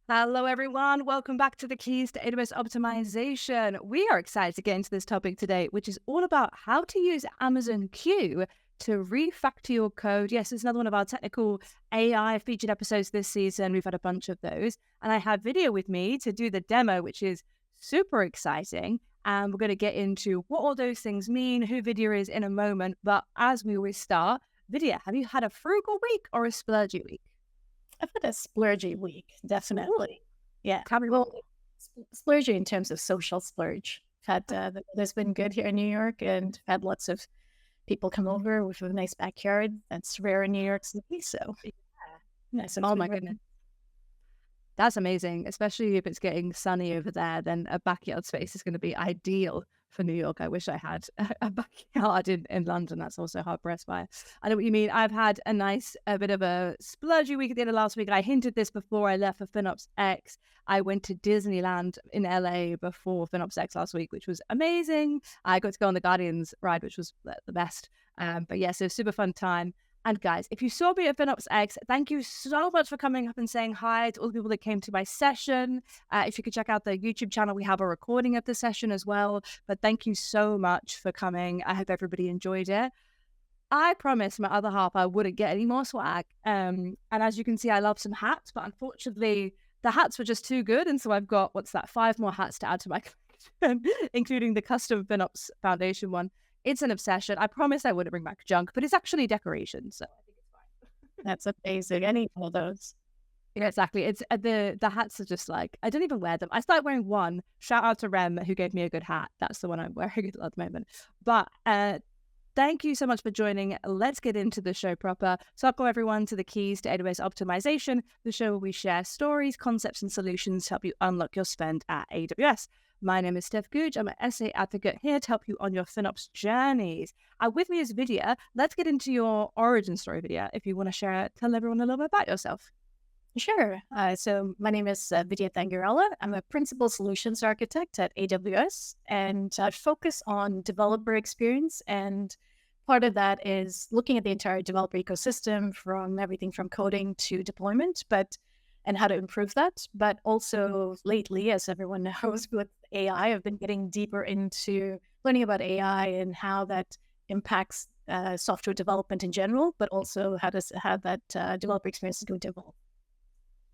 Hello, everyone. Welcome back to the Keys to AWS Optimization. We are excited to get into this topic today, which is all about how to use Amazon Q to refactor your code. Yes, it's another one of our technical AI featured episodes this season. We've had a bunch of those. And I have Vidya with me to do the demo, which is super exciting. And we're going to get into what all those things mean, who Vidya is in a moment. But as we always start, Vidya, have you had a frugal week or a splurgy week? I've had a splurgy week, Ooh, definitely. Yeah. tell me Well, more. splurgy in terms of social splurge. Had the weather's been good here in New York, and had lots of people come over with a nice backyard. That's rare in New York City, so Yeah. yeah, so it's Oh been my goodness. That's amazing, especially if it's getting sunny over there, then a backyard space is going to be ideal for New York. I wish I had a backyard in London. That's also hard pressed by. I know what you mean. I've had a bit of a splurgy week at the end of last week. I hinted this before I left for FinOps X. I went to Disneyland in LA before FinOps X last week, which was amazing. I got to go on the Guardians ride, which was the best. But yeah, so super fun time. And guys, if you saw me at FinOps X, thank you so much for coming up and saying hi to all the people that came to my session. If you could check out the YouTube channel, we have a recording of the session as well. But thank you so much for coming. I hope everybody enjoyed it. I promised my other half I wouldn't get any more swag. And as you can see, I love some hats, but unfortunately, the hats were just too good. And so I've got, 5 more hats to add to my collection, including the custom FinOps Foundation one. It's an obsession. I promised I wouldn't bring back junk, but it's actually decoration, so I think it's fine. that's amazing. I need one of those. Yeah, exactly. It's the hats are just like I don't even wear them. I started wearing one. Shout out to Rem who gave me a good hat. That's the one I'm wearing at the moment. But thank you so much for joining. Let's get into the show proper. So welcome everyone to the Keys to AWS Optimization, the show where we share stories, concepts, and solutions to help you unlock your spend at AWS. My name is Steph Googe. I'm an SA advocate here to help you on your FinOps journeys. With me is Vidya. Let's get into your origin story, Vidya. If you want to share, tell everyone a little bit about yourself. Sure. So my name is Vidya Thangarala. I'm a principal solutions architect at AWS, and I focus on developer experience. And part of that is looking at the entire developer ecosystem, from everything from coding to deployment, and how to improve that. But also lately, as everyone knows, with AI, I've been getting deeper into learning about AI and how that impacts software development in general, but also how that developer experience is going to evolve.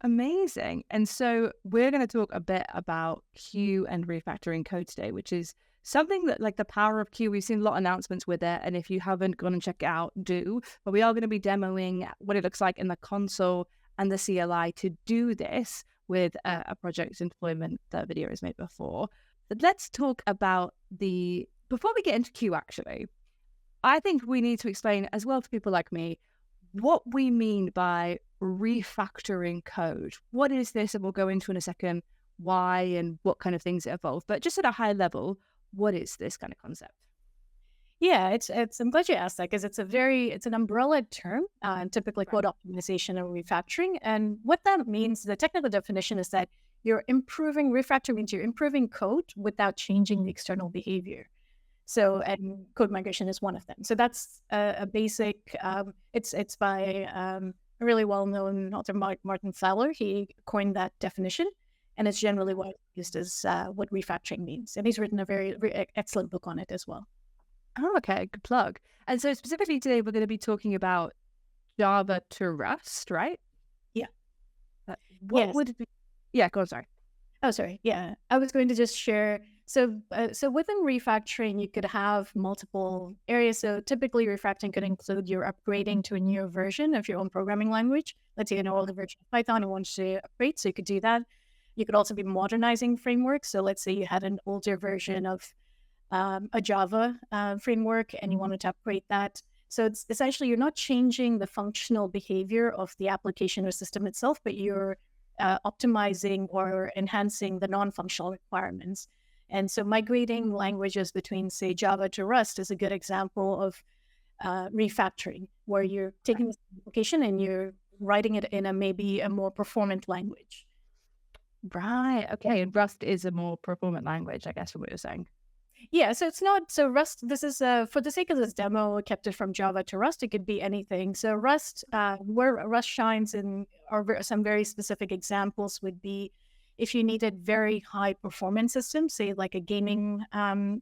Amazing. And so we're going to talk a bit about Q and refactoring code today, which is something that, like the power of Q, we've seen a lot of announcements with it. And if you haven't gone and check it out, do. But we are going to be demoing what it looks like in the console and the CLI to do this with a project deployment that video has made before. But let's talk about before we get into Q, actually, I think we need to explain as well to people like me what we mean by refactoring code. What is this? And we'll go into in a second why and what kind of things it evolve. But just at a high level, what is this kind of concept? Yeah, it's. I'm glad you asked that because it's an umbrella term, typically Right. code optimization and refactoring. And what that means, the technical definition is that you're improving. Refactor means you're improving code without changing the external behavior. So, and code migration is one of them. So that's a basic. It's by a really well-known author, Martin Fowler. He coined that definition, and it's generally what used as what refactoring means. And he's written a very excellent book on it as well. Oh, okay. Good plug. And so specifically today, we're going to be talking about Java to Rust, right? Yeah. What Yes. would it be? Yeah, go on, sorry. Oh, sorry. Yeah, I was going to just share. So within refactoring, you could have multiple areas. So typically, refactoring could include your upgrading to a newer version of your own programming language. Let's say an older version of Python and want to upgrade, so you could do that. You could also be modernizing frameworks. So let's say you had an older version of a Java framework and you wanted to upgrade that. So it's essentially you're not changing the functional behavior of the application or system itself, but you're optimizing or enhancing the non-functional requirements. And so migrating languages between, say, Java to Rust is a good example of refactoring, where you're taking this application and you're writing it in maybe a more performant language. Right. Okay. And Rust is a more performant language, I guess, from what you're saying. Yeah, so it's not so Rust. This is for the sake of this demo, I kept it from Java to Rust. It could be anything. So Rust, where Rust shines in, or some very specific examples would be if you needed very high performance systems, say like a gaming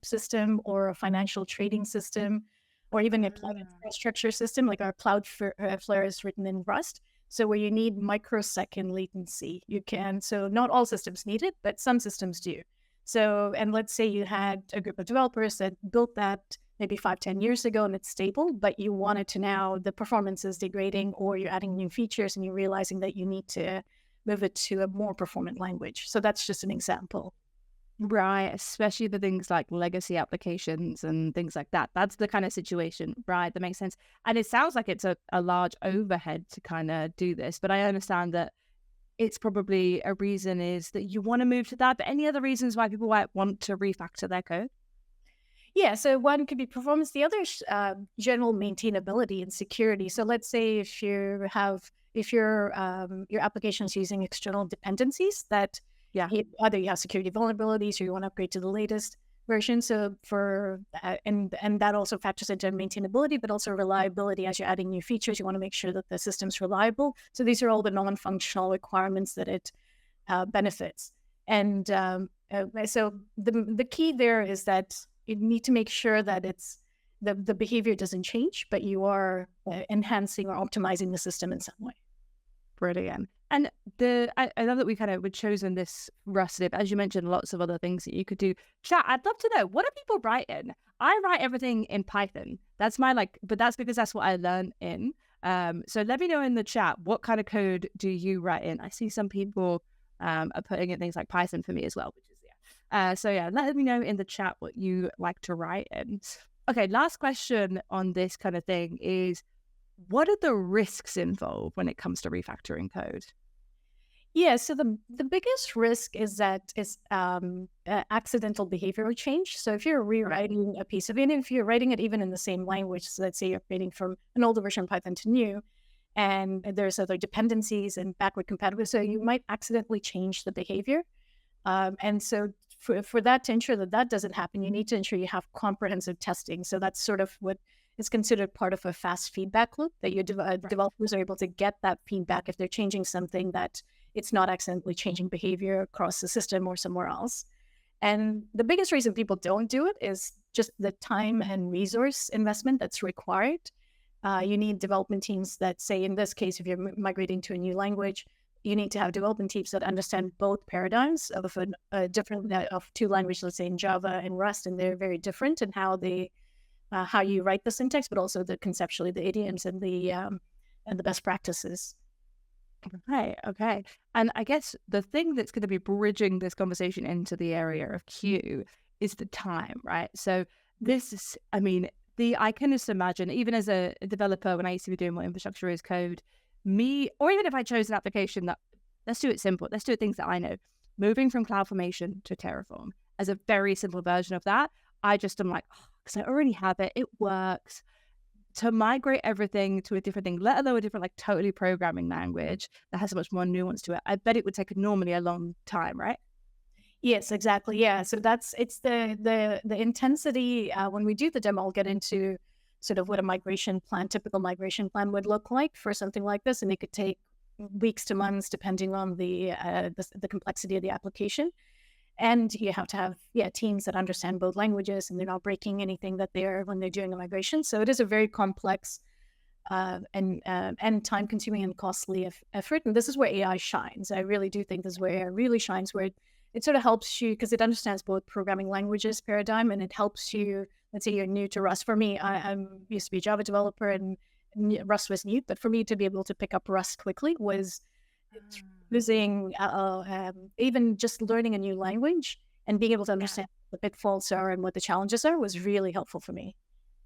system or a financial trading system, or even a cloud infrastructure system, like our Cloudflare is written in Rust. So where you need microsecond latency, you can. So not all systems need it, but some systems do. So, and let's say you had a group of developers that built that maybe 5, 10 years ago and it's stable, but you wanted to now, the performance is degrading or you're adding new features and you're realizing that you need to move it to a more performant language. So that's just an example. Right, especially the things like legacy applications and things like that. That's the kind of situation, right? That makes sense. And it sounds like it's a large overhead to kind of do this, but I understand that it's probably a reason is that you want to move to that. But any other reasons why people might want to refactor their code? Yeah, so one could be performance. The other is general maintainability and security. So let's say if your application is using external dependencies that Yeah. either you have security vulnerabilities or you want to upgrade to the latest version. So and that also factors into maintainability, but also reliability. As you're adding new features, you want to make sure that the system's reliable. So these are all the non-functional requirements that it benefits. And so the key there is that you need to make sure that the behavior doesn't change, but you are enhancing or optimizing the system in some way. Brilliant. And I love that we've chosen this Rust tip. As you mentioned, lots of other things that you could do. Chat, I'd love to know, what do people write in? I write everything in Python. That's but that's because that's what I learned in. So let me know in the chat, what kind of code do you write in? I see some people are putting in things like Python for me as well, which is, so yeah, let me know in the chat what you like to write in. Okay, last question on this kind of thing is, what are the risks involved when it comes to refactoring code? Yeah, so the biggest risk is accidental behavioral change. So if you're rewriting a piece of it, if you're writing it even in the same language, so let's say you're creating from an older version of Python to new, and there's other dependencies and backward compatibility, so you might accidentally change the behavior. And so for that, to ensure that that doesn't happen, you need to ensure you have comprehensive testing. So that's sort of what is considered part of a fast feedback loop, that your developers are able to get that feedback if they're changing something, that it's not accidentally changing behavior across the system or somewhere else. And the biggest reason people don't do it is just the time and resource investment that's required. You need development teams that, say, in this case, if you're migrating to a new language, you need to have development teams that understand both paradigms of of two languages, let's say in Java and Rust, and they're very different in how you write the syntax, but also conceptually the idioms and the best practices. Right. Okay. And I guess the thing that's going to be bridging this conversation into the area of Q is the time, right? So this is, I mean, I can just imagine, even as a developer, when I used to be doing more infrastructure as code, or even if I chose an application that, let's do it simple, let's do things that I know, moving from CloudFormation to Terraform as a very simple version of that, I just am like, because I already have it works. To migrate everything to a different thing, let alone a different, like, totally programming language that has so much more nuance to it, I bet it would take normally a long time, right? Yes, exactly. Yeah. So it's the intensity. When we do the demo, I'll get into sort of what a typical migration plan would look like for something like this, and it could take weeks to months depending on the complexity of the application. And you have to have teams that understand both languages, and they're not breaking anything when they're doing a migration. So it is a very complex and time-consuming and costly effort. And this is where AI shines. I really do think this is where AI really shines, where it sort of helps you because it understands both programming languages paradigm, and it helps you. Let's say you're new to Rust. For me, I used to be a Java developer, and Rust was new. But for me to be able to pick up Rust quickly was using even just learning a new language and being able to understand what the pitfalls are and what the challenges are was really helpful for me.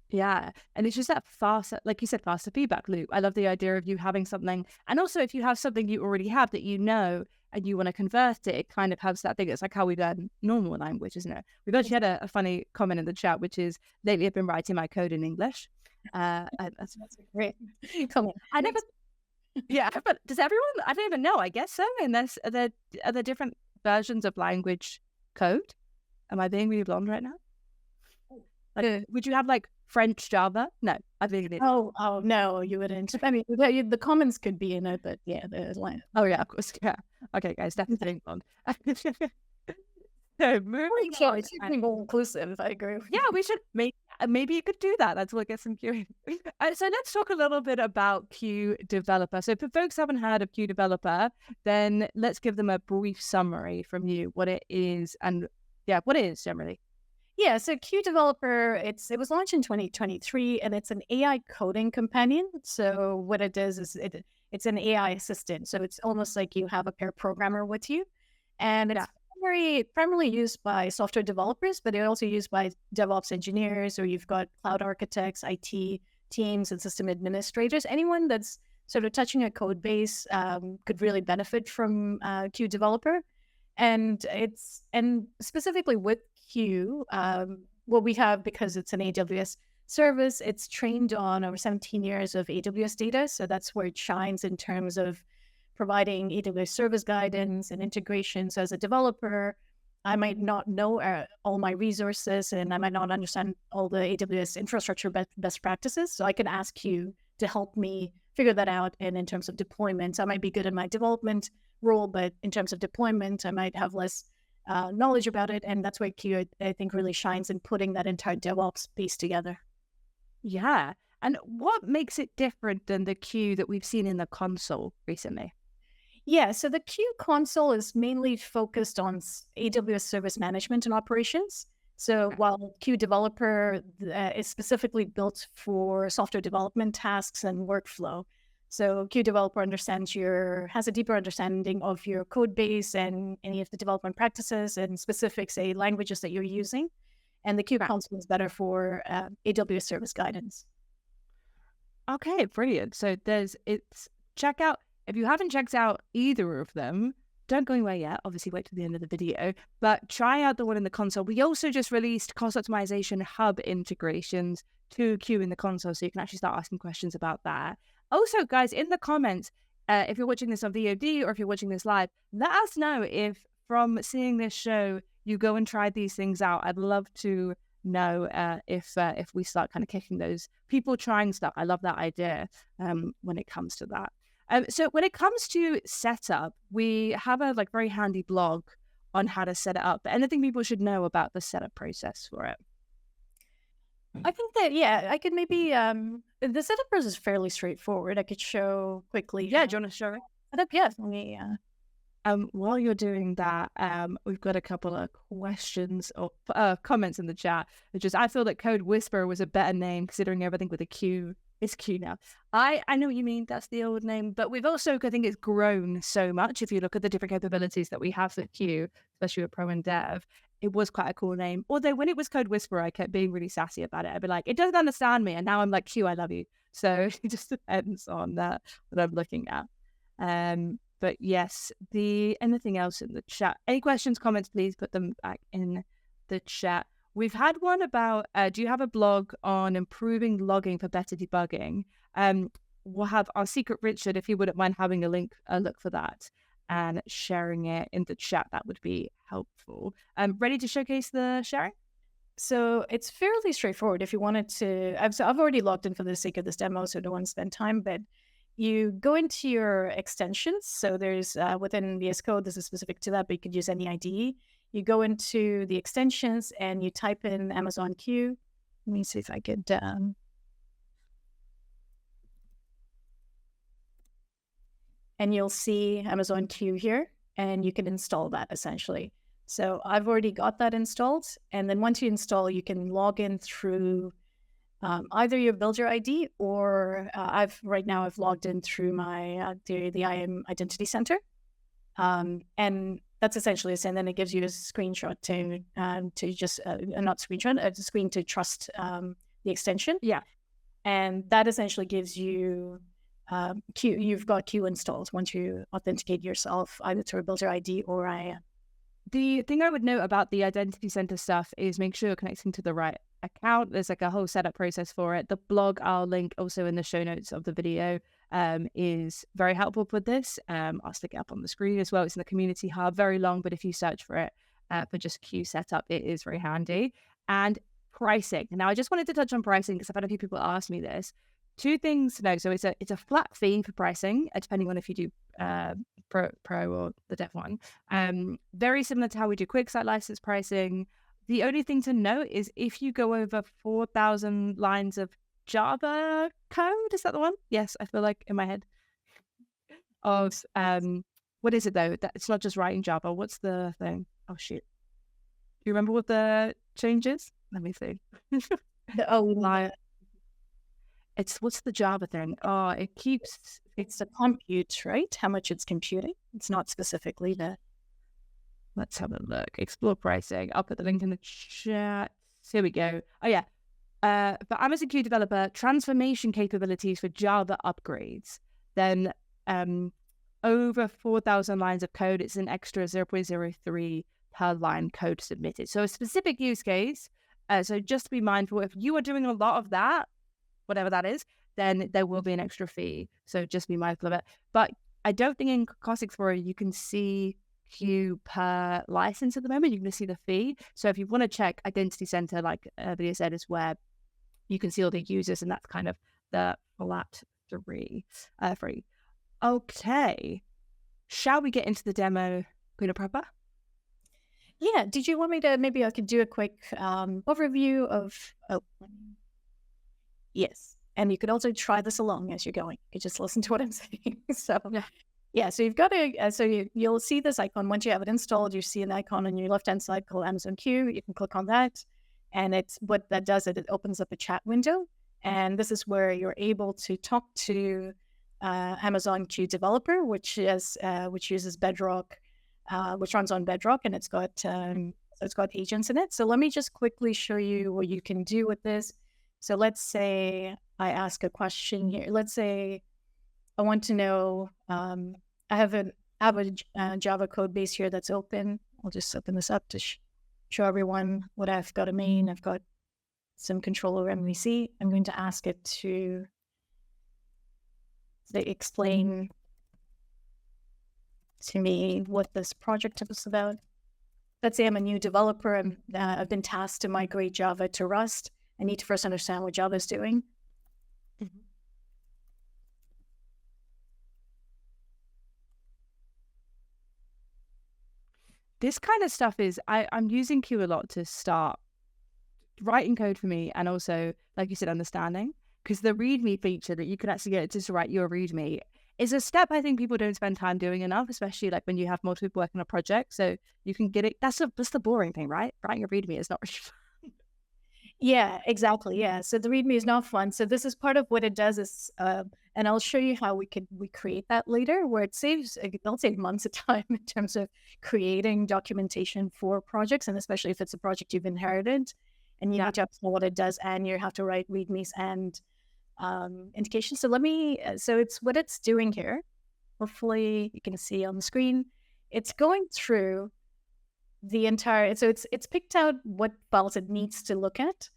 Yeah. And it's just that faster, like you said, faster feedback loop. I love the idea of you having something. And also, if you have something you already have that you know and you want to convert it, it kind of has that thing. It's like how we learn normal language, isn't it? We've actually had a funny comment in the chat, which is, lately I've been writing my code in English. That's a great comment. I never, yeah, but does everyone? I don't even know. I guess so. And are there different versions of language code? Am I being really blonde right now? Like, would you have like French Java? No, I think it is. Oh no, you wouldn't. I mean, the comments could be in it, but yeah, the line. Oh yeah, of course. Yeah. Okay, guys, definitely on. So moving on. It should be more inclusive. I agree. Yeah, we should maybe you could do that. That's what gets them curious. So let's talk a little bit about Q Developer. So for folks who haven't heard of Q Developer, then let's give them a brief summary from you, what it is and what it is generally. Yeah, so Q Developer, it was launched in 2023, and it's an AI coding companion. So what it does is it's an AI assistant. So it's almost like you have a pair programmer with you, and it's primarily used by software developers, but it's also used by DevOps engineers, or you've got cloud architects, IT teams, and system administrators. Anyone that's sort of touching a code base could really benefit from Q Developer. And specifically with Q, what we have, because it's an AWS service, it's trained on over 17 years of AWS data. So that's where it shines in terms of providing AWS service guidance and integrations. As a developer, I might not know all my resources, and I might not understand all the AWS infrastructure best practices. So I can ask Q to help me figure that out. And in terms of deployment, I might be good in my development role, but in terms of deployment, I might have less knowledge about it. And that's where Q, I think, really shines in putting that entire DevOps piece together. Yeah. And what makes it different than the Q that we've seen in the console recently? Yeah, so the Q console is mainly focused on AWS service management and operations. So while Q Developer is specifically built for software development tasks and workflow, so Q Developer has a deeper understanding of your code base and any of the development practices and specific, say, languages that you're using. And the Q console is better for AWS service guidance. Okay, brilliant. So check out, if you haven't checked out either of them, don't go anywhere yet. Obviously, wait till the end of the video, but try out the one in the console. We also just released Cost Optimization Hub integrations to Q in the console, so you can actually start asking questions about that. Also, guys, in the comments, if you're watching this on VOD or if you're watching this live, let us know if from seeing this show, you go and try these things out. I'd love to know if we start kind of kicking those people trying stuff. I love that idea when it comes to that. So when it comes to setup, we have a very handy blog on how to set it up. But anything people should know about the setup process for it? I think that, I could maybe, the setup process is fairly straightforward. I could show quickly. Yeah, do you want to show it? Setup? Yeah, let me, while you're doing that, we've got a couple of questions or comments in the chat. I feel that Code Whisperer was a better name considering everything with a Q. It's Q now. I know what you mean. That's the old name. But we've also, I think it's grown so much. If you look at the different capabilities that we have for Q, especially with Pro and Dev, it was quite a cool name. Although when it was Code Whisperer, I kept being really sassy about it. I'd be like, it doesn't understand me. And now I'm like, Q, I love you. So it just depends on that what I'm looking at. But yes, anything else in the chat? Any questions, comments, please put them back in the chat. We've had one about, do you have a blog on improving logging for better debugging? We'll have our secret Richard, if he wouldn't mind having a look for that and sharing it in the chat, that would be helpful. Ready to showcase the sharing? So it's fairly straightforward. If you wanted to, I've already logged in for the sake of this demo, so I don't want to spend time, but you go into your extensions. So there's within VS Code, this is specific to that, but you could use any IDE. You go into the extensions and you type in Amazon Q. Let me see if I could. And you'll see Amazon Q here, and you can install that essentially. So I've already got that installed. And then once you install, you can log in through either your Builder ID or I've logged in through my the IAM Identity Center. And that's essentially it. And then it gives you a screenshot to just not screenshot, a screen to trust the extension. Yeah. And that essentially gives you Q. You've got Q installed once you authenticate yourself either through a Builder ID or IAM. The thing I would note about the Identity Center stuff is make sure you're connecting to the right account. There's a whole setup process for it. The blog I'll link also in the show notes of the video is very helpful for this. I'll stick it up on the screen as well. It's in the community hub, very long, but if you search for it for just Q setup, it is very handy. And pricing. Now, I just wanted to touch on pricing because I've had a few people ask me this. Two things to know. So it's a flat fee for pricing, depending on if you do pro or the dev one. Very similar to how we do quick site license pricing. The only thing to note is if you go over 4,000 lines of Java code, is that the one? Yes, I feel like in my head. Of what is it though? That it's not just writing Java. What's the thing? Oh shoot. Do you remember what the change is? Let me see. It's what's the Java thing? Oh, it's the compute, right? How much it's computing. It's not specifically the. Let's have a look. Explore pricing. I'll put the link in the chat. Here we go. Oh yeah. For Amazon Q developer, transformation capabilities for Java upgrades. Then over 4,000 lines of code, it's an extra 0.03 per line code submitted. So a specific use case. So just be mindful, if you are doing a lot of that, whatever that is, then there will be an extra fee. So just be mindful of it. But I don't think in Cost Explorer you can see Q per license at the moment. You can see the fee. So if you want to check Identity Center, like Leah said, is where you can see all the users, and that's kind of the flat free. Okay. Shall we get into the demo, Queen of Proper? Yeah. Did you want me to, maybe I could do a quick overview of, yes. And you could also try this along as you're going. You just listen to what I'm saying. So yeah, so you've got to, you'll see this icon. Once you have it installed, you see an icon on your left-hand side called Amazon Q. You can click on that. And it's what that does, it opens up a chat window. And this is where you're able to talk to Amazon Q developer, which uses Bedrock, which runs on Bedrock, and it's got agents in it. So let me just quickly show you what you can do with this. So let's say I ask a question here. Let's say I want to know, I have a Java code base here that's open. I'll just open this up to show everyone what I've got a main. I've got some control over MVC. I'm going to ask it to explain to me what this project is about. Let's say I'm a new developer. I've been tasked to migrate Java to Rust. I need to first understand what Java is doing. Mm-hmm. This kind of stuff is, I'm using Q a lot to start writing code for me, and also, like you said, understanding, because the README feature that you can actually get just to write your README is a step I think people don't spend time doing enough, especially like when you have multiple people working on a project. So you can get it. That's the boring thing, right? Writing a README is not really fun. Yeah, exactly. Yeah. So the README is not fun. So this is part of what it does is, and I'll show you how we create that later, where it'll save months of time in terms of creating documentation for projects, and especially if it's a project you've inherited, and you need to know what it does, and you have to write READMEs and indications. So so it's what it's doing here. Hopefully you can see on the screen. It's going through the entire, so it's picked out what files it needs to look at,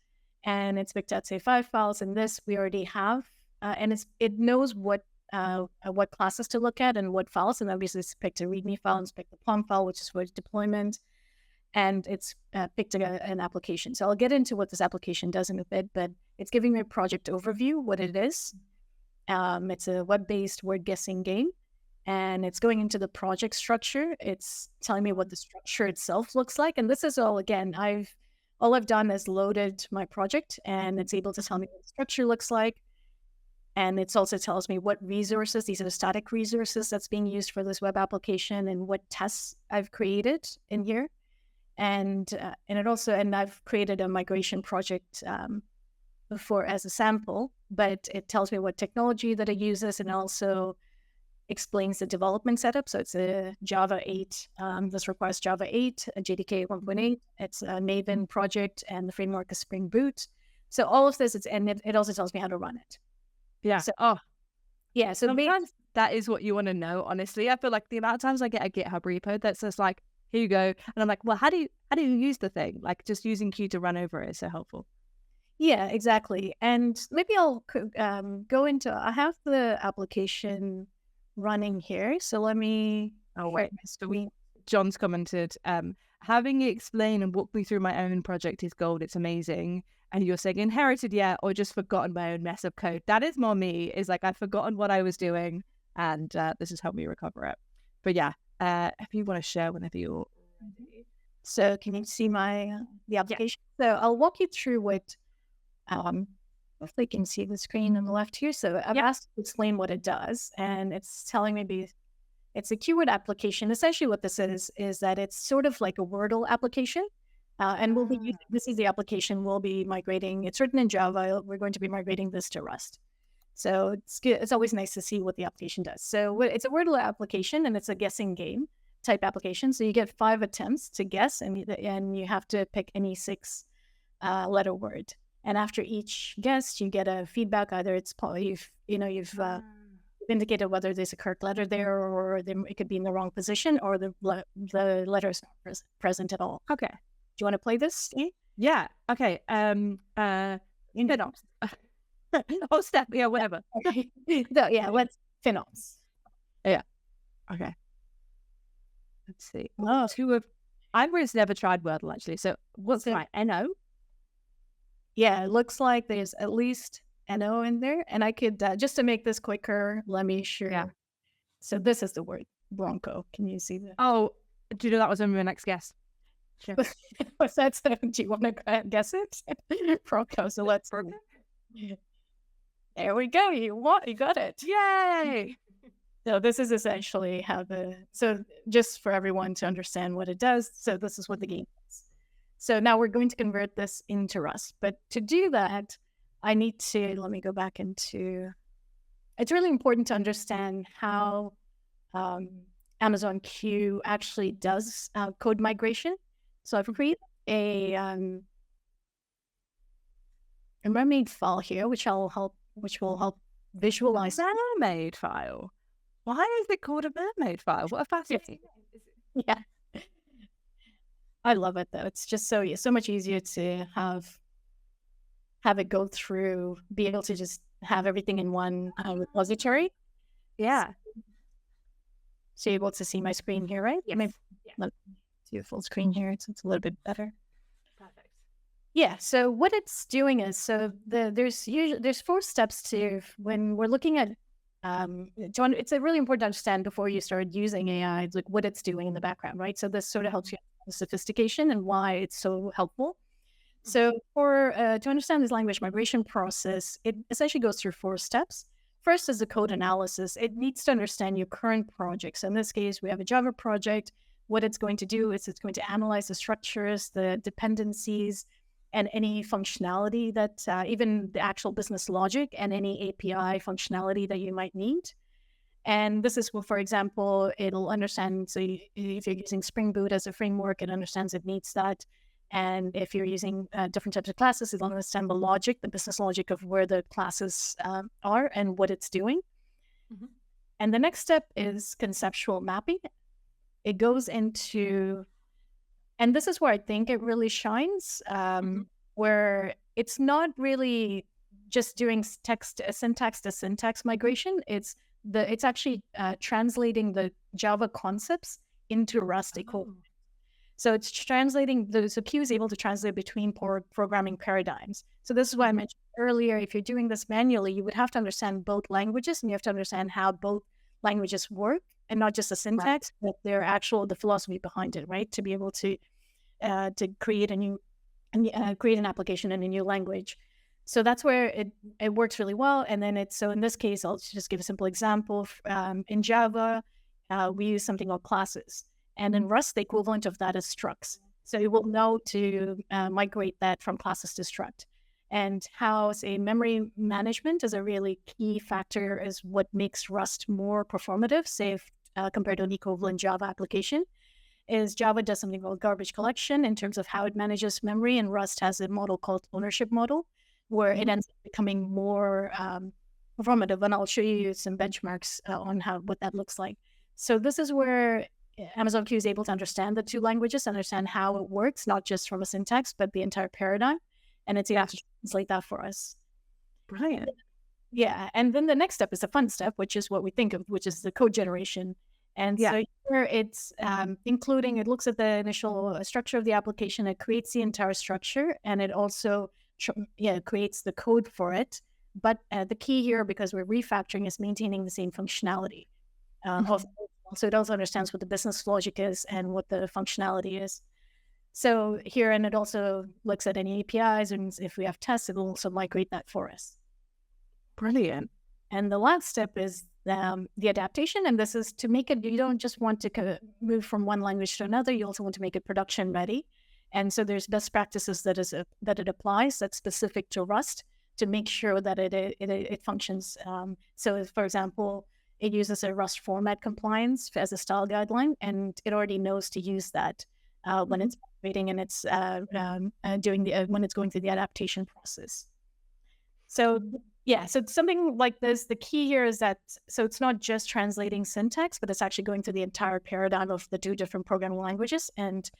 and it's picked out, say, 5 files, and this we already have, and it knows what classes to look at and what files, and obviously it's picked a README file, and it's picked the plum file, which is for deployment, and it's picked an application. So I'll get into what this application does in a bit, but it's giving me a project overview, what it is. It's a web-based word guessing game. And it's going into the project structure. It's telling me what the structure itself looks like. And this is all, again, all I've done is loaded my project, and it's able to tell me what the structure looks like. And it also tells me what resources, these are the static resources that's being used for this web application, and what tests I've created in here. And I've created a migration project before as a sample, but it tells me what technology that it uses, and also explains the development setup. So it's a Java 8. This requires Java 8, a JDK 1.8. It's a Maven project, and the framework is Spring Boot. So all of this, it also tells me how to run it. Yeah. So, yeah. So sometimes that is what you want to know. Honestly, I feel like the amount of times I get a GitHub repo that's just like, here you go, and I'm like, well, how do you use the thing? Like, just using Q to run over it is so helpful. Yeah, exactly. And maybe I'll go into. I have the application running here, so let me. Oh wait, so we John's commented, having you explain and walk me through my own project is gold. It's amazing. And you're saying inherited, yeah, or just forgotten my own mess of code. That is more me. Is like I've forgotten what I was doing, and this has helped me recover it. But yeah, if you want to share whenever you're ready. So can you see the application? Yeah. So I'll walk you through what, hopefully you can see the screen on the left here. So I've asked to explain what it does, and it's telling me it's a keyword application. Essentially what this is that it's sort of like a Wordle application. And we'll be using, this is the application we'll be migrating. It's written in Java. We're going to be migrating this to Rust. So it's good. It's always nice to see what the application does. So it's a Wordle application, and it's a guessing game type application. So you get 5 attempts to guess, and you have to pick any 6 letter word. And after each guess, you get a feedback. Either it's you've indicated whether there's a correct letter there, or it could be in the wrong position, or the letter is not present at all. Okay. Do you want to play this? Yeah. Okay. FinOps. Oh, step. Yeah, whatever. Okay. So, yeah, let's FinOps. Yeah. Okay. Let's see. Oh. I've just never tried Wordle actually. So what's my NO? Yeah, it looks like there's at least NO in there. And I could, just to make this quicker, let me share. Yeah. So this is the word Bronco. Can you see that? Oh, do you know that was my next guess? Sure. What's that? Do you want to guess it? Bronco. So let's. There we go. You got it. Yay! So this is essentially how so just for everyone to understand what it does. So this is what the game is. So now we're going to convert this into Rust. But to do that, I need to, let me go back into, it's really important to understand how Amazon Q actually does code migration. So I've created a mermaid file here, which will help visualize. Mermaid file. Why is it called a mermaid file? What a fascinating. Yeah, I love it though. It's just so much easier to have it go through, be able to just have everything in one repository. Yeah. So you're able to see my screen here, right? Yeah. Maybe let me see a full screen here. It's a little bit better. Perfect. Yeah. So what it's doing is, so there's 4 steps to when we're looking at. John, it's really important to understand before you start using AI, like what it's doing in the background, right? So this sort of helps you understand the sophistication and why it's so helpful. So to understand this language migration process, it essentially goes through 4 steps. First is the code analysis. It needs to understand your current projects. In this case, we have a Java project. What it's going to do is it's going to analyze the structures, the dependencies, and any functionality that, even the actual business logic and any API functionality that you might need. And this is, for example, it'll understand, so if you're using Spring Boot as a framework, it understands it needs that. And if you're using different types of classes, it'll understand the logic, the business logic of where the classes are and what it's doing. Mm-hmm. And the next step is conceptual mapping. It goes into, and this is where I think it really shines, where it's not really just doing syntax to syntax migration. It's actually translating the Java concepts into Rust code. So it's translating, so Q is able to translate between programming paradigms. So this is why I mentioned earlier, if you're doing this manually, you would have to understand both languages, and you have to understand how both languages work, and not just the syntax, but the philosophy behind it, right? To be able to create create an application in a new language. So that's where it works really well. And then so in this case, I'll just give a simple example. In Java, we use something called classes. And in Rust, the equivalent of that is structs. So you will know to migrate that from classes to struct. And how, say, memory management is a really key factor, is what makes Rust more performative, say, compared to an equivalent Java application, is Java does something called garbage collection in terms of how it manages memory, and Rust has a model called ownership model, where it ends up becoming more performative. And I'll show you some benchmarks on what that looks like. So this is where Amazon Q is able to understand the 2 languages, understand how it works, not just from a syntax, but the entire paradigm. And it's able to translate that for us. Brilliant. Yeah. And then the next step is the fun step, which is what we think of, which is the code generation. And Yeah. so here it's including, it looks at the initial structure of the application, it creates the entire structure, and it also creates the code for it. But the key here, because we're refactoring, is maintaining the same functionality. Mhm. So it also understands what the business logic is and what the functionality is. So here, and it also looks at any APIs, and if we have tests, it will also migrate that for us. Brilliant. And the last step is the adaptation. And this is to make it, you don't just want to move from one language to another, you also want to make it production ready. And so there's best practices that it applies that's specific to Rust to make sure that it functions. So for example, it uses a Rust format compliance as a style guideline, and it already knows to use that when it's migrating and it's doing when it's going through the adaptation process. So yeah, so it's something like this. The key here is that, so it's not just translating syntax, but it's actually going through the entire paradigm of the two different programming languages and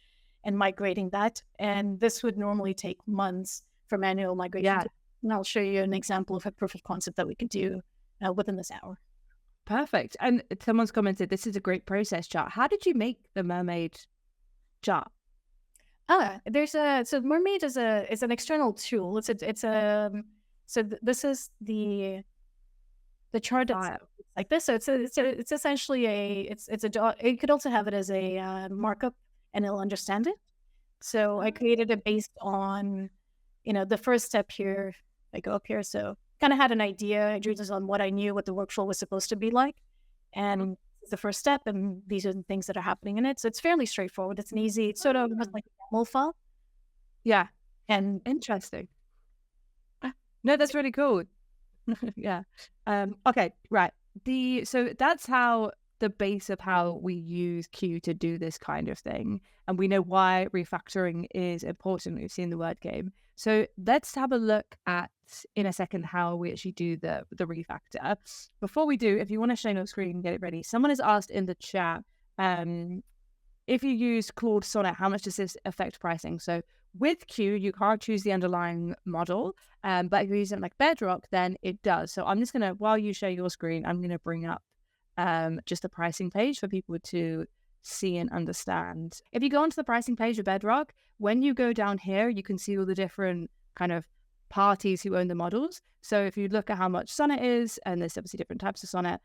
migrating that. And this would normally take months for manual migration. Yeah. And I'll show you an example of a proof of concept that we can do within this hour. Perfect. And someone's commented, this is a great process chart. How did you make the mermaid chart? So Mermaid is an external tool. This is the chart that's File. like this. So it's essentially it could also have it as a markup, and it'll understand it. So I created it based on, the first step here. I go up here. So kind of had an idea. I drew this on what I knew, what the workflow was supposed to be like. And the first step, and these are the things that are happening in it. So it's fairly straightforward. It's sort of almost like a YAML file. Yeah. And Interesting. No, that's really cool. Yeah. Okay, right. So that's how the base of how we use Q to do this kind of thing. And we know why refactoring is important. We've seen the word game. So let's have a look at, in a second, how we actually do the refactor. Before we do, if you want to share your screen and get it ready, someone has asked in the chat, if you use Claude Sonnet, how much does this affect pricing? So with Q, you can't choose the underlying model, but if you use it like Bedrock, then it does. So I'm just going to, while you share your screen, I'm going to bring up just the pricing page for people to see and understand. If you go onto the pricing page of Bedrock, when you go down here, you can see all the different kind of parties who own the models. So if you look at how much Sonnet is, and there's obviously different types of Sonnet,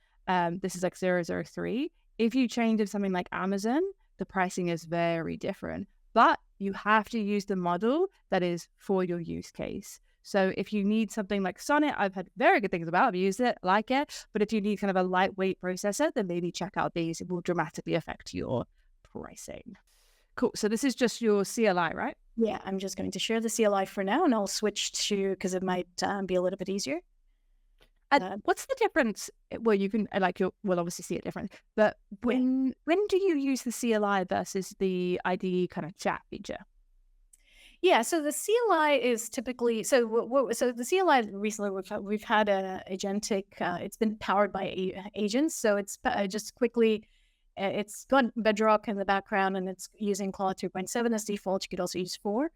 this is like 003. If you change it to something like Amazon, the pricing is very different, but you have to use the model that is for your use case. So if you need something like Sonnet, I've had very good things about it. I've used it, like it. But if you need kind of a lightweight processor, then maybe check out these. It will dramatically affect your pricing. Cool. So this is just your CLI, right? yeah, I'm just going to share the CLI for now, and I'll switch to, because it might be a little bit easier. What's the difference? Well, you can we'll obviously see it different. But when do you use the CLI versus the IDE kind of chat feature? Yeah, so the CLI is typically so the CLI recently we've had a agentic. It's been powered by agents, so it's just quickly. It's got Bedrock in the background, and it's using Claude 3.7 as default. You could also use 4.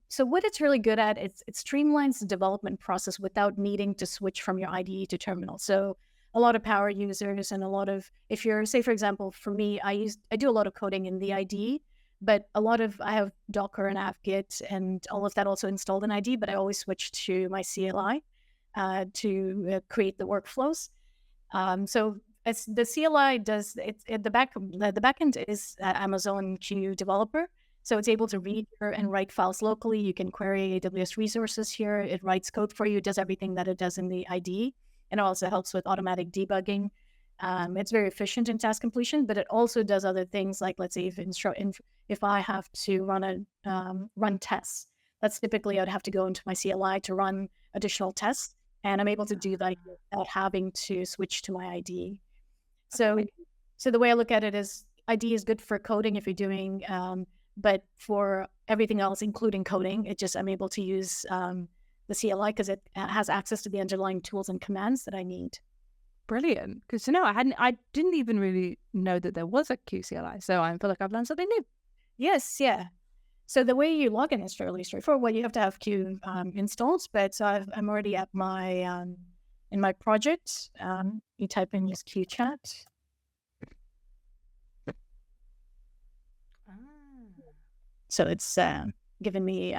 So what it's really good at, it streamlines the development process without needing to switch from your IDE to terminal. So a lot of power users and a lot of, if you're, say, for example, for me, I do a lot of coding in the IDE, but I have Docker and apt-get and all of that also installed in IDE, but I always switch to my CLI to create the workflows. So as the CLI does, the backend is Amazon Q developer. So it's able to read and write files locally. You can query AWS resources here. It writes code for you. It does everything that it does in the IDE. And it also helps with automatic debugging. It's very efficient in task completion, but it also does other things like, let's say, if I have to run tests, that's typically I'd have to go into my CLI to run additional tests. And I'm able to do that without having to switch to my IDE. So the way I look at it is IDE is good for coding if you're doing, but for everything else, including coding, I'm able to use the CLI because it has access to the underlying tools and commands that I need. Brilliant. Because I didn't even really know that there was a QCLI. So I feel like I've learned something new. Yes, yeah. So the way you log in is fairly straightforward. Well, you have to have Q installed, but so I'm already at my in my project. You type in just Q chat. So it's given me,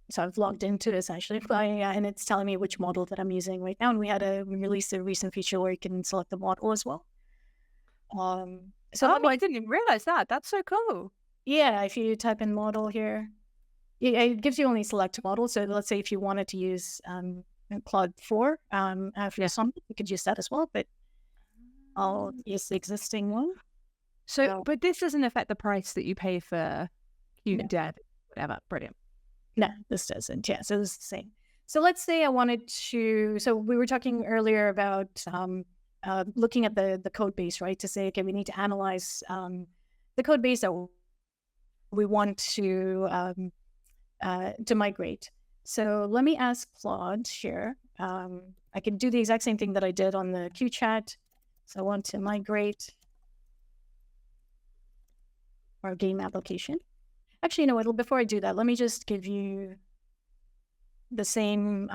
so I've logged into essentially, and it's telling me which model that I'm using right now. And we released a recent feature where you can select the model as well. So Oh, I didn't even realize that. That's so cool. yeah, if you type in model here, it gives you only select model. So let's say if you wanted to use Claude 4 after something, you could use that as well, but I'll use the existing one. So, but this doesn't affect the price that you pay for QDev, whatever. Brilliant. No, this doesn't. Yeah, so it's the same. So let's say I wanted to, so we were talking earlier about looking at the code base, right? To say, okay, we need to analyze the code base that we want to migrate. So let me ask Claude here. I can do the exact same thing that I did on the Q chat. So I want to migrate our game application. Actually, you know what? Before I do that, let me just give you the same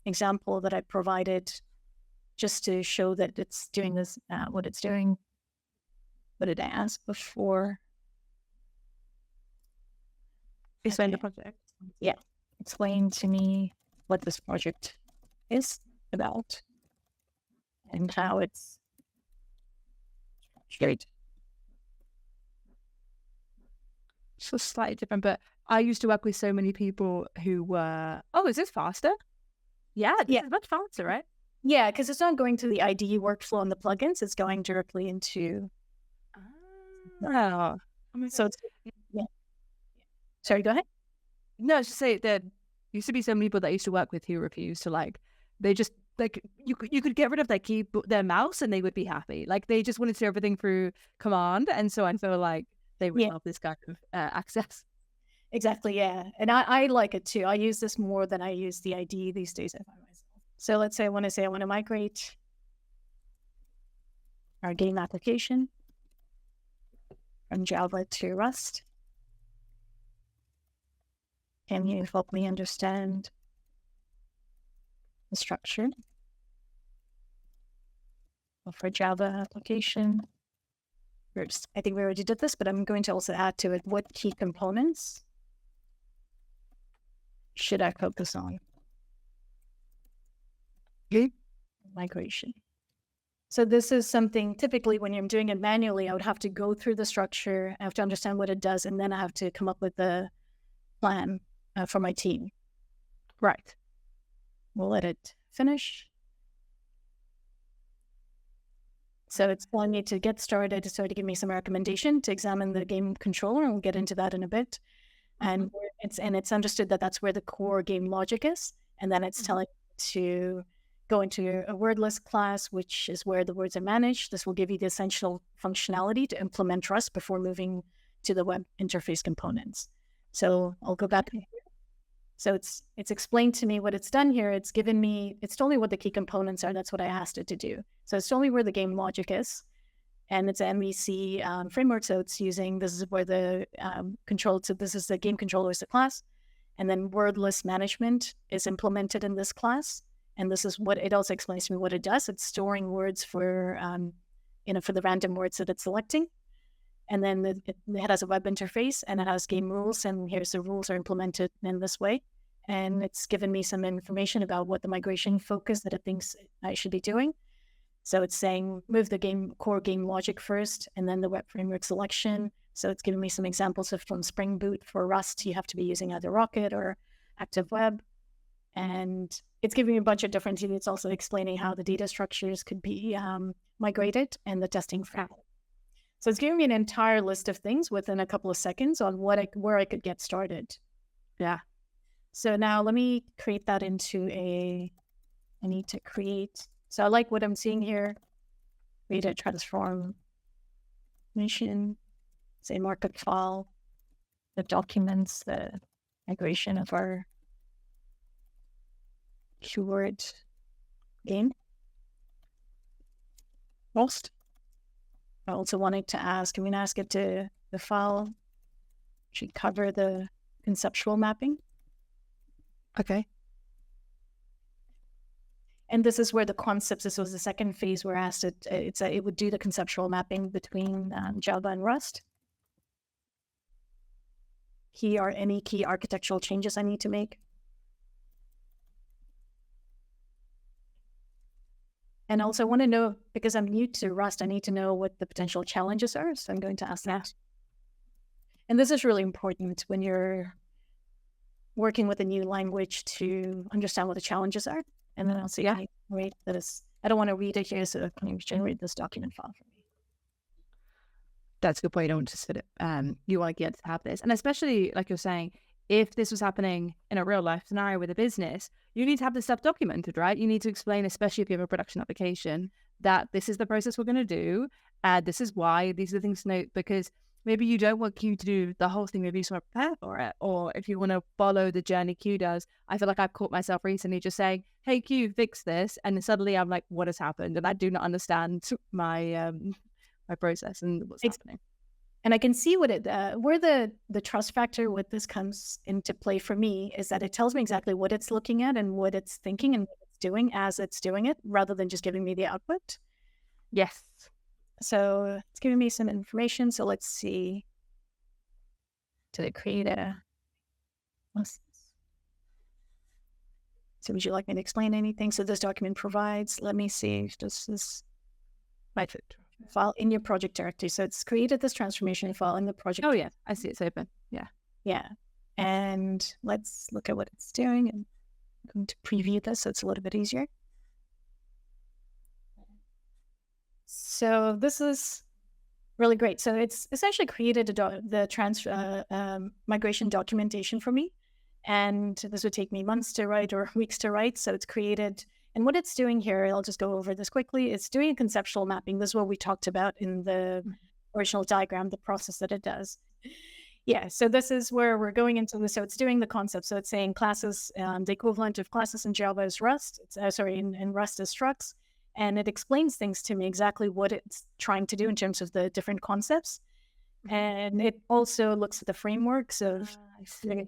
example that I provided just to show that it's doing this, what it's doing. What did I ask before? Explain the project. Yeah. Explain to me what this project is about and how it's structured. So slightly different, but I used to work with so many people who were, oh, is this faster? Yeah, this is much faster, right? Yeah, because it's not going to the IDE workflow on the plugins. It's going directly into... Oh. So it's... Yeah. Sorry, go ahead. No, I was just say there used to be some people that I used to work with who refused to they just you could get rid of their mouse and they would be happy. Like they just wanted to do everything through command, and so I feel like they would love this kind of access. Exactly, yeah. And I like it too. I use this more than I use the IDE these days. I find myself. So let's say I want to migrate our game application from Java to Rust. Can you help me understand the structure of our Java application? First, I think we already did this, but I'm going to also add to it what key components should I focus on? Migration. So this is something typically when I'm doing it manually, I would have to go through the structure. I have to understand what it does, and then I have to come up with the plan for my team. Right. We'll let it finish. So it's telling me to get started, so to give me some recommendation to examine the game controller, and we'll get into that in a bit. And it's understood that that's where the core game logic is, and then it's telling me to go into a wordless class, which is where the words are managed. This will give you the essential functionality to implement Rust before moving to the web interface components. So I'll go back. So it's explained to me what it's done here. It's given me, it's told me what the key components are. That's what I asked it to do. So it's told me where the game logic is, and it's an MVC framework. So it's using, this is where the so this is the game controller is the class, and then wordless management is implemented in this class. And this is what it also explains to me what it does. It's storing words for, for the random words that it's selecting. And then it has a web interface, and it has game rules, and here's the rules are implemented in this way. And it's given me some information about what the migration focus that it thinks I should be doing. So it's saying move the core game logic first, and then the web framework selection. So it's giving me some examples of from Spring Boot for Rust, you have to be using either Rocket or Active Web. And it's giving me a bunch of different things. It's also explaining how the data structures could be migrated and the testing framework. So it's giving me an entire list of things within a couple of seconds on where I could get started. Yeah. So now let me create that into I need to create. So I like what I'm seeing here. Create a transform mission, say markup file, the documents, the migration of our keyword game. Most. I also wanted to ask, I'm going to ask it to the file should cover the conceptual mapping. Okay. And this is where the concepts, this was the second phase where I asked it, it would do the conceptual mapping between Java and Rust. any key architectural changes I need to make. And also want to know, because I'm new to Rust, I need to know what the potential challenges are. So I'm going to ask that. And this is really important when you're working with a new language to understand what the challenges are. And then I'll say, can you generate this? I don't want to read it here, so can you generate this document file for me? That's a good point. You don't just fit it. You want to get to have this. And especially, like you're saying, if this was happening in a real life scenario with a business, you need to have this stuff documented, right? You need to explain, especially if you have a production application, that this is the process we're going to do. This is why, these are the things to note, because maybe you don't want Q to do the whole thing. Maybe you just want to prepare for it. Or if you want to follow the journey Q does, I feel like I've caught myself recently just saying, hey, Q, fix this. And then suddenly I'm like, what has happened? And I do not understand my my process and what's happening. And I can see what where the trust factor with this comes into play for me is that it tells me exactly what it's looking at and what it's thinking and what it's doing as it's doing it, rather than just giving me the output. Yes. So it's giving me some information. So let's see. Did it create so would you like me to explain anything? So this document provides, let me see, this is my file in your project directory. So it's created this transformation file in the project. Oh yeah, I see it's open. Yeah. Yeah. And let's look at what it's doing. And I'm going to preview this so it's a little bit easier. So this is really great. So it's essentially created the migration documentation for me. And this would take me months to write or weeks to write. So it's created, and what it's doing here, I'll just go over this quickly. It's doing a conceptual mapping. This is what we talked about in the original diagram, the process that it does. Yeah, so this is where we're going into this. So it's doing the concept. So it's saying classes, the equivalent of classes in Java is Rust. It's in Rust is structs. And it explains things to me exactly what it's trying to do in terms of the different concepts. And it also looks at the frameworks of Spring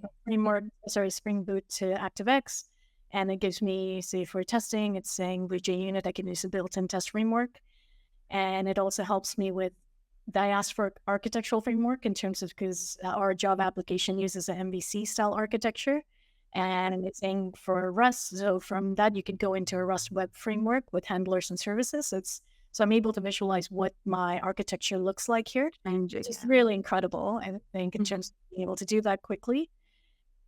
Boot to ActiveX. And it gives me, say, for testing, it's saying with JUnit, I can use a built-in test framework. And it also helps me with, I asked for architectural framework in terms of, because our Java application uses an MVC style architecture. And it's saying for Rust, so from that, you could go into a Rust web framework with handlers and services. So I'm able to visualize what my architecture looks like here. And it's just really incredible, I think, in terms of being able to do that quickly.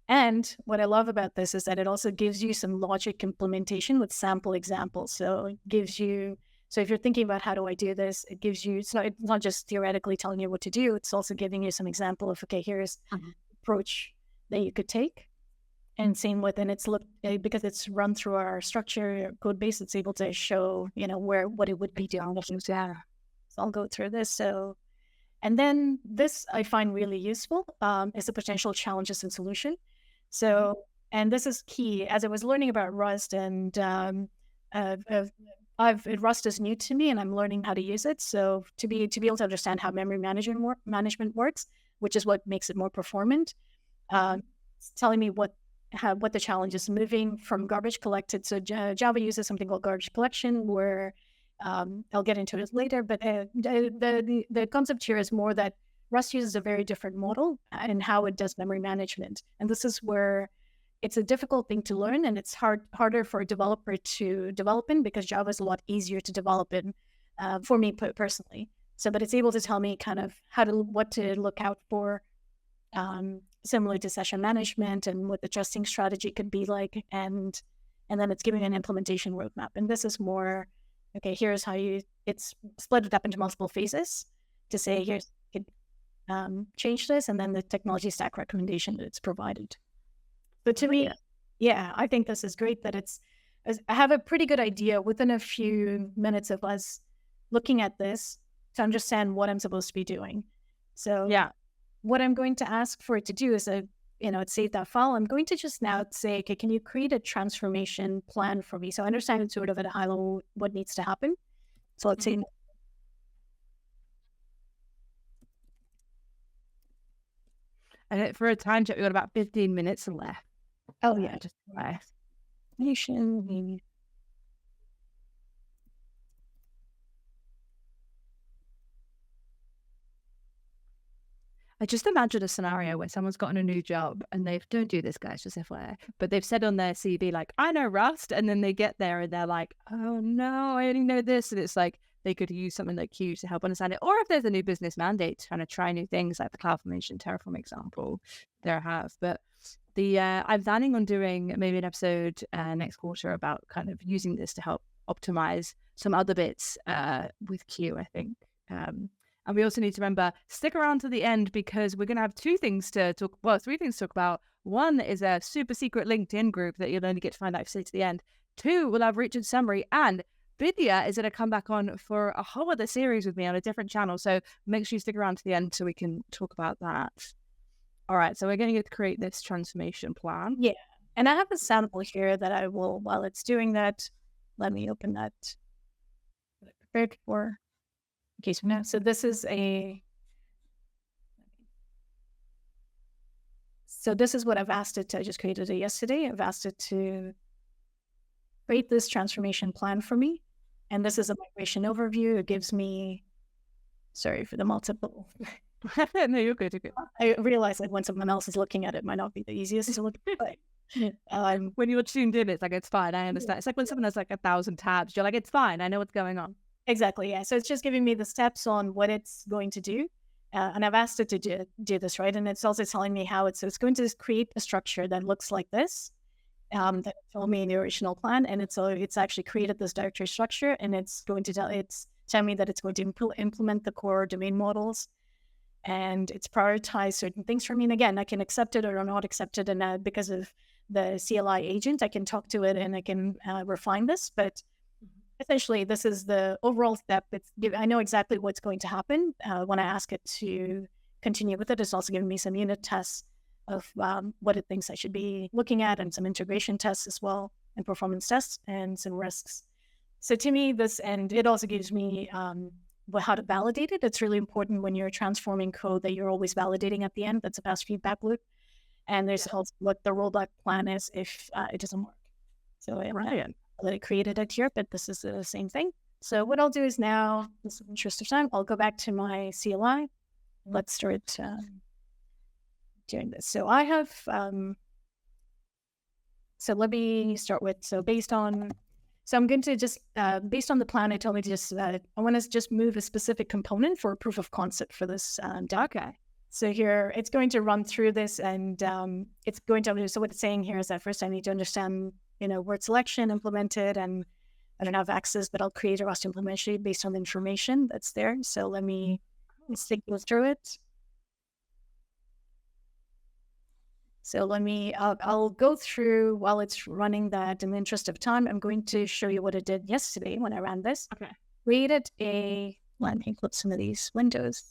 And what I love about this is that it also gives you some logic implementation with sample examples. So it gives you, so if you're thinking about how do I do this, it gives you, it's not just theoretically telling you what to do, it's also giving you some example of, okay, here's the approach that you could take. And same with, and it's because it's run through our structure code base, it's able to show, what it would be doing. So I'll go through this. So, and then this I find really useful is the potential challenges and solution. So, and this is key as I was learning about Rust, and Rust is new to me and I'm learning how to use it. So to be able to understand how memory management works, which is what makes it more performant, it's telling me what the challenge is, moving from garbage collected. So Java uses something called garbage collection, where I'll get into it later, but the concept here is more that Rust uses a very different model in how it does memory management. And this is where it's a difficult thing to learn, and it's harder for a developer to develop in, because Java is a lot easier to develop in for me personally. So, but it's able to tell me kind of what to look out for, similar to session management and what the testing strategy could be like. And then it's giving an implementation roadmap. And this is more, okay, here's how it's split it up into multiple phases to say, here's, you can change this, and then the technology stack recommendation that it's provided. But to me, yeah, I think this is great that I have a pretty good idea within a few minutes of us looking at this to understand what I'm supposed to be doing. So yeah, what I'm going to ask for it to do is, it's saved that file. I'm going to just now say, okay, can you create a transformation plan for me? So I understand it's sort of at a high level what needs to happen. So let's say, and for a time check, we got about 15 minutes left. Oh yeah, just left. I just imagine a scenario where someone's gotten a new job and don't do this, guys, just FYI, but they've said on their CV, like, I know Rust. And then they get there and they're like, oh no, I only know this. And it's like, they could use something like Q to help understand it. Or if there's a new business mandate to kind of try new things, like the CloudFormation Terraform example, there I have. But I'm planning on doing maybe an episode next quarter about kind of using this to help optimize some other bits with Q, I think. And we also need to remember, stick around to the end, because we're going to have three things to talk about. One is a super secret LinkedIn group that you'll only get to find out if you stay to the end. Two, we'll have Richard's summary, and Vidya is going to come back on for a whole other series with me on a different channel. So make sure you stick around to the end so we can talk about that. All right, so we're going to create this transformation plan. Yeah, and I have a sample here that I will, while it's doing that, let me open that. Prepared for. Okay, so now, so this is what I've asked it to. I just created it yesterday. I've asked it to create this transformation plan for me. And this is a migration overview. It gives me, sorry for the multiple. No, you're good. I realize that when someone else is looking at it, might not be the easiest to look at. But, when you're tuned in, it's like, it's fine. I understand. It's like when someone has like 1,000 tabs, you're like, it's fine. I know what's going on. Exactly, yeah. So it's just giving me the steps on what it's going to do. And I've asked it to do this, right? And it's also telling me how it's going to create a structure that looks like this, that it told me in the original plan. And it's actually created this directory structure, and it's going to tell me that it's going to implement the core domain models, and it's prioritized certain things for me. And again, I can accept it or not accept it. And because of the CLI agent, I can talk to it and I can refine this. But essentially, this is the overall step. I know exactly what's going to happen when I ask it to continue with it. It's also giving me some unit tests of what it thinks I should be looking at, and some integration tests as well, and performance tests, and some risks. So to me, and it also gives me how to validate it. It's really important when you're transforming code that you're always validating at the end. That's a fast feedback loop. And there's also what the rollback plan is if it doesn't work. So I created it here, but this is the same thing. So what I'll do is now, in the interest of time, I'll go back to my CLI. Let's start doing this. So I have, so let me start with, so I'm going to just, based on the plan, it told me to just, I want to just move a specific component for a proof of concept for this deck. Okay. So here, it's going to run through this, and it's going to, so what it's saying here is that first I need to understand, word selection implemented, and I don't have access, but I'll create a Rust implementation based on the information that's there. So let's go through it. So I'll go through while it's running that. In the interest of time, I'm going to show you what it did yesterday when I ran this. Okay. Let me close some of these windows.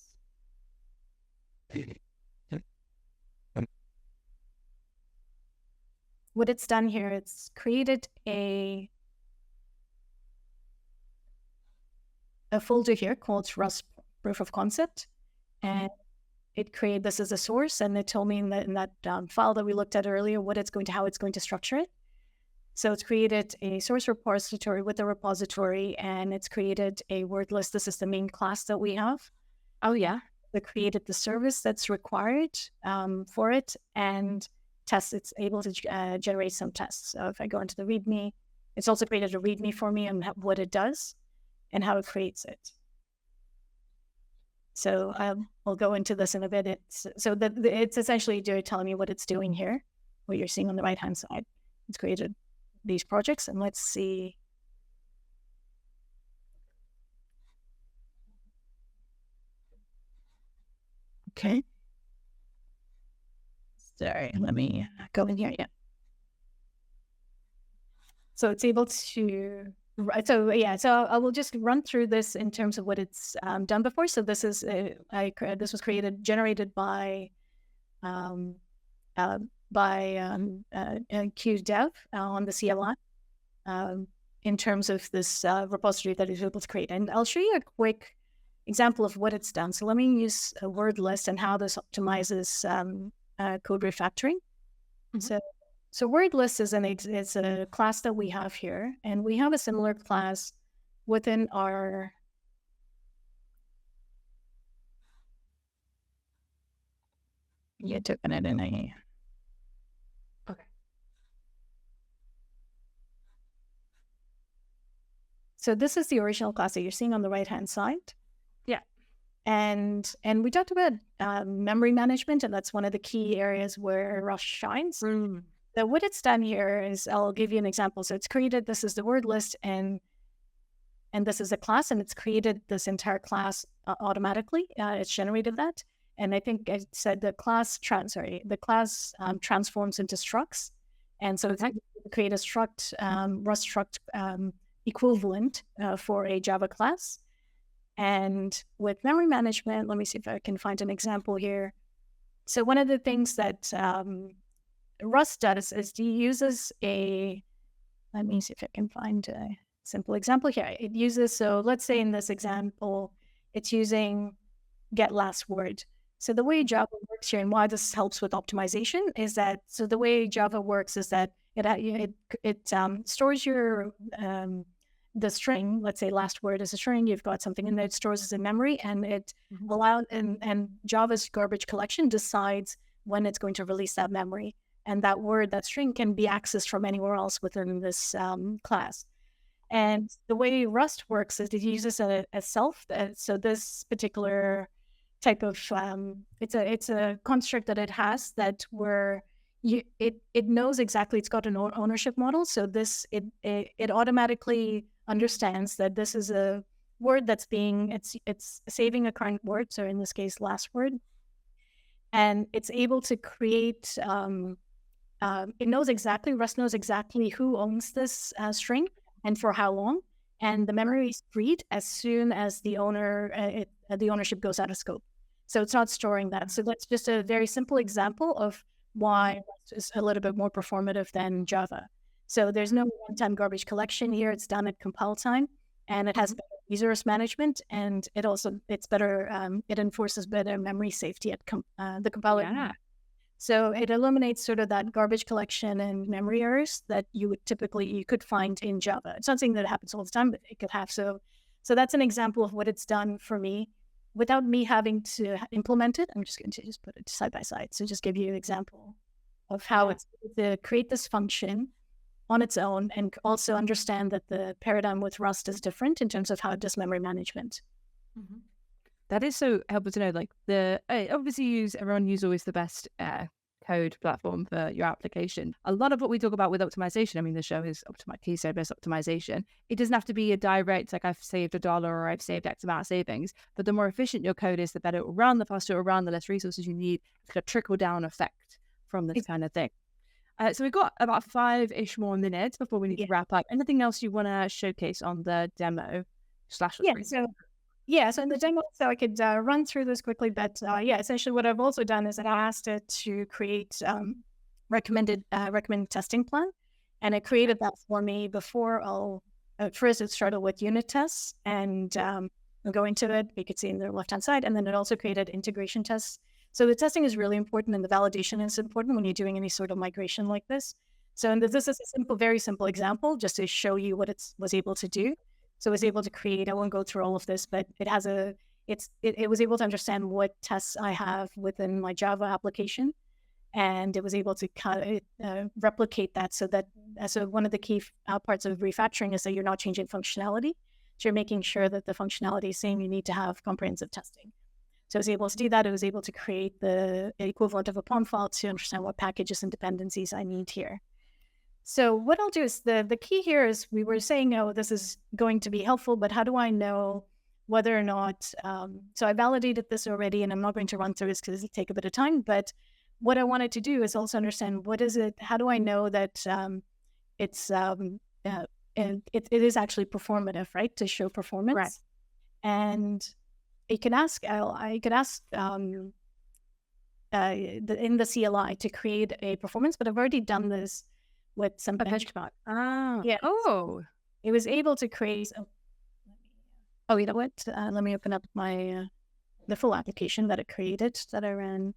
What it's done here, it's created a folder here called Rust Proof of Concept, and it created this as a source, and it told me in that file that we looked at earlier how it's going to structure it. So it's created a source repository with a repository, and it's created a word list. This is the main class that we have. Oh yeah. It created the service that's required for it, and it's able to generate some tests. So if I go into the README, it's also created a README for me on what it does and how it creates it. So I'll go into this in a bit. It's essentially telling me what it's doing here, what you're seeing on the right-hand side. It's created these projects, and let's see. Okay. Sorry, let me go in here. Yeah. So it's able to, so I will just run through this in terms of what it's done before. So this is, this was generated by QDev on the CLI in terms of this repository that it's able to create. And I'll show you a quick example of what it's done. So let me use a word list and how this optimizes code refactoring. Mm-hmm. So word list is a class that we have here, and we have a similar class within our You took it in a... Okay. So this is the original class that you're seeing on the right-hand side. Yeah. And we talked about memory management, and that's one of the key areas where Rust shines. Mm. So what it's done here is, I'll give you an example. So it's created, this is the word list, and this is a class, and it's created this entire class automatically. It's generated that. And I think I said the class transforms into structs. And so it's able to create a struct, Rust struct equivalent for a Java class. And with memory management, let me see if I can find an example here. So one of the things that Rust does is it uses let me see if I can find a simple example here. It uses, so let's say in this example, it's using get last word. So the way Java works here, and why this helps with optimization, is that, so the way Java works is that it stores your the string. Let's say last word is a string. You've got something in there. It stores as in memory, and it allows, and Java's garbage collection decides when it's going to release that memory, and that word, that string, can be accessed from anywhere else within this class. And the way Rust works is it uses a self. So this particular type of it's a construct that it has, that where it knows exactly, it's got an ownership model. So this it automatically understands that this is a word that's being it's saving a current word. So in this case, last word, and it's able to create. It knows exactly, Rust knows exactly who owns this string and for how long, and the memory is freed as soon as the ownership goes out of scope. So it's not storing that. So that's just a very simple example of why Rust is a little bit more performative than Java. So there's no one-time garbage collection here. It's done at compile time, and it has better resource management, and it's better. It enforces better memory safety at the compiler. Yeah. So it eliminates sort of that garbage collection and memory errors that you could find in Java. It's not saying that it happens all the time, but it could have. So that's an example of what it's done for me without me having to implement it. I'm just going to just put it side by side. So just give you an example of how it's to create this function on its own, and also understand that the paradigm with Rust is different in terms of how it does memory management. Mm-hmm. That is so helpful to know. Like obviously everyone use always the best code platform for your application. A lot of what we talk about with optimization, I mean, the show is keystone-based optimization. It doesn't have to be a direct, like I've saved $1 or I've saved X amount of savings, but the more efficient your code is, the better it will run, the faster it will run, the less resources you need. It's a trickle-down effect from this kind of thing. So we've got about 5-ish more minutes before we need to wrap up. Anything else you want to showcase on the demo /? So in the demo, so I could run through this quickly, but essentially what I've also done is that I asked it to create recommended testing plan, and it created that for me before first it started with unit tests, and I'll go into it. You could see in the left-hand side, and then it also created integration tests. So the testing is really important, and the validation is important when you're doing any sort of migration like this. So this is a very simple example just to show you what it was able to do. So it was able to create, I won't go through all of this, but it was able to understand what tests I have within my Java application, and it was able to kind of replicate that. So one of the key parts of refactoring is that you're not changing functionality. So you're making sure that the functionality is same. You need to have comprehensive testing. So I was able to do that. I was able to create the equivalent of a POM file to understand what packages and dependencies I need here. So what I'll do is the key here is, we were saying, oh, this is going to be helpful, but how do I know whether or not, so I validated this already, and I'm not going to run through this because it'll take a bit of time, but what I wanted to do is also understand how do I know that it is actually performative, right? To show performance. Right. And you can ask, I could ask in the CLI to create a performance, but I've already done this with some benchmark. Yeah. Oh, it was able to create. Oh, you know what? Let me open up my the full application that it created that I ran.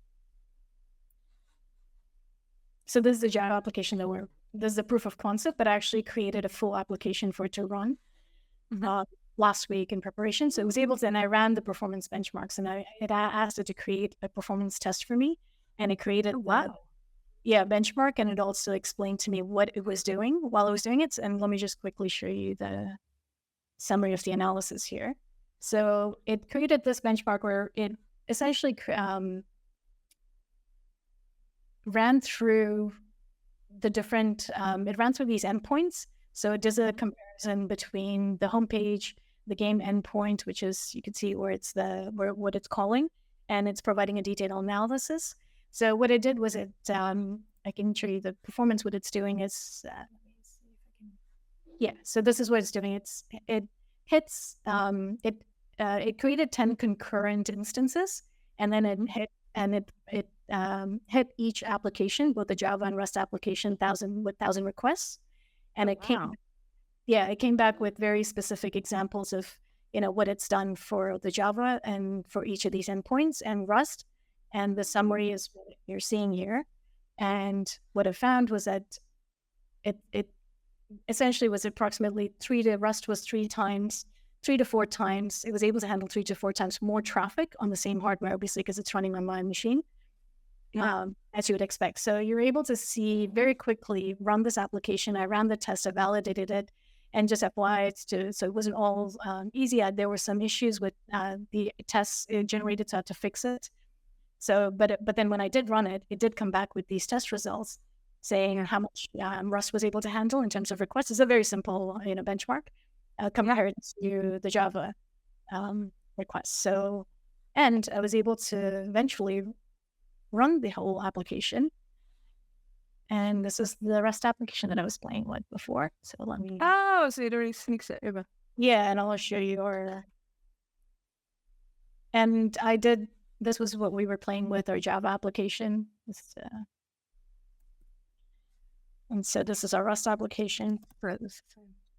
So this is the Java application this is the proof of concept, but I actually created a full application for it to run last week in preparation. So it was able to, and I ran the performance benchmarks, and I asked it to create a performance test for me. and it created Wow. benchmark, and it also explained to me what it was doing while I was doing it. And let me just quickly show you the summary of the analysis here. So it created this benchmark where it essentially ran through the different, it ran through these endpoints. So it does a comparison between the homepage, the game endpoint, which is, you can see where it's what it's calling, and it's providing a detailed analysis. So what it did was I can show you the performance. What it's doing is, let me see if I can, yeah. So this is what it's doing. It hits, it created 10 concurrent instances, and then it hit each application, both the Java and Rust application, 1,000 requests, and it came back with very specific examples of what it's done for the Java and for each of these endpoints and Rust, and the summary is what you're seeing here. And what I found was that it essentially was approximately Rust was 3 to 4 times. It was able to handle 3 to 4 times more traffic on the same hardware, obviously, because it's running on my machine, as you would expect. So you're able to see very quickly, run this application. I ran the test, I validated it, and just applied to, so it wasn't all easy. There were some issues with the tests it generated, so I had to fix it. So, but then when I did run it, it did come back with these test results saying how much Rust was able to handle in terms of requests. It's a very simple, benchmark compared to the Java requests. So, and I was able to eventually run the whole application. And this is the Rust application that I was playing with before. So let me. Oh, so it already sneaks it over. Yeah, and I'll show you and this was what we were playing with, our Java application. And so this is our Rust application.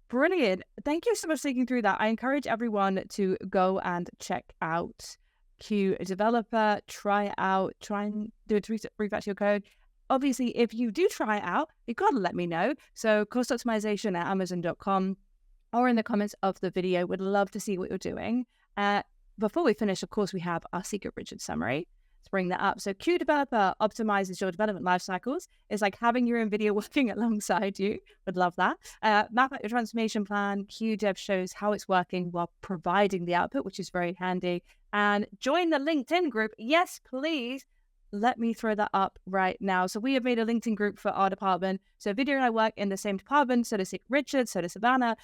Brilliant. Thank you so much for taking through that. I encourage everyone to go and check out Q Developer, try it out, try and do it to refactor your code. Obviously, if you do try it out, you've got to let me know. So cost optimization at amazon.com or in the comments of the video. Would love to see what you're doing. Before we finish, of course, we have our secret Richard summary. Let's bring that up. So Q Developer optimizes your development life cycles. It's like having your own video working alongside you. Would love that. Map out your transformation plan. Q Dev shows how it's working while providing the output, which is very handy. And join the LinkedIn group. Yes, please. Let me throw that up right now. So we have made a LinkedIn group for our department. So Vidya and I work in the same department. So does Richard, so does Savannah.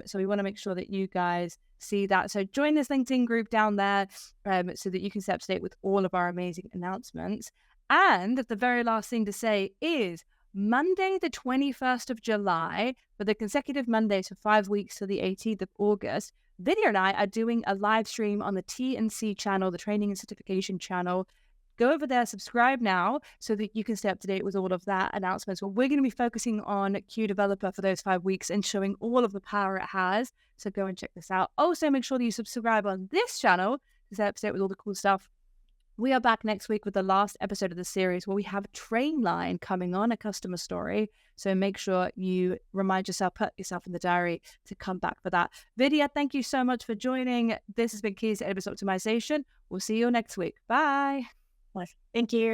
So we want to make sure that you guys see that. So join this LinkedIn group down there so that you can stay up to date with all of our amazing announcements. And the very last thing to say is Monday, the 21st of July, for the consecutive Mondays for 5 weeks to the 18th of August, Vidya and I are doing a live stream on the T&C channel, the Training and Certification channel. Go over there, subscribe now so that you can stay up to date with all of that announcements. Well, we're going to be focusing on Q Developer for those 5 weeks and showing all of the power it has. So go and check this out. Also, make sure that you subscribe on this channel to stay up to date with all the cool stuff. We are back next week with the last episode of the series where we have a train line coming on, a customer story. So make sure you remind yourself, put yourself in the diary to come back for that. Vidya, thank you so much for joining. This has been Keys to AWS Optimization. We'll see you next week. Bye. Thank you.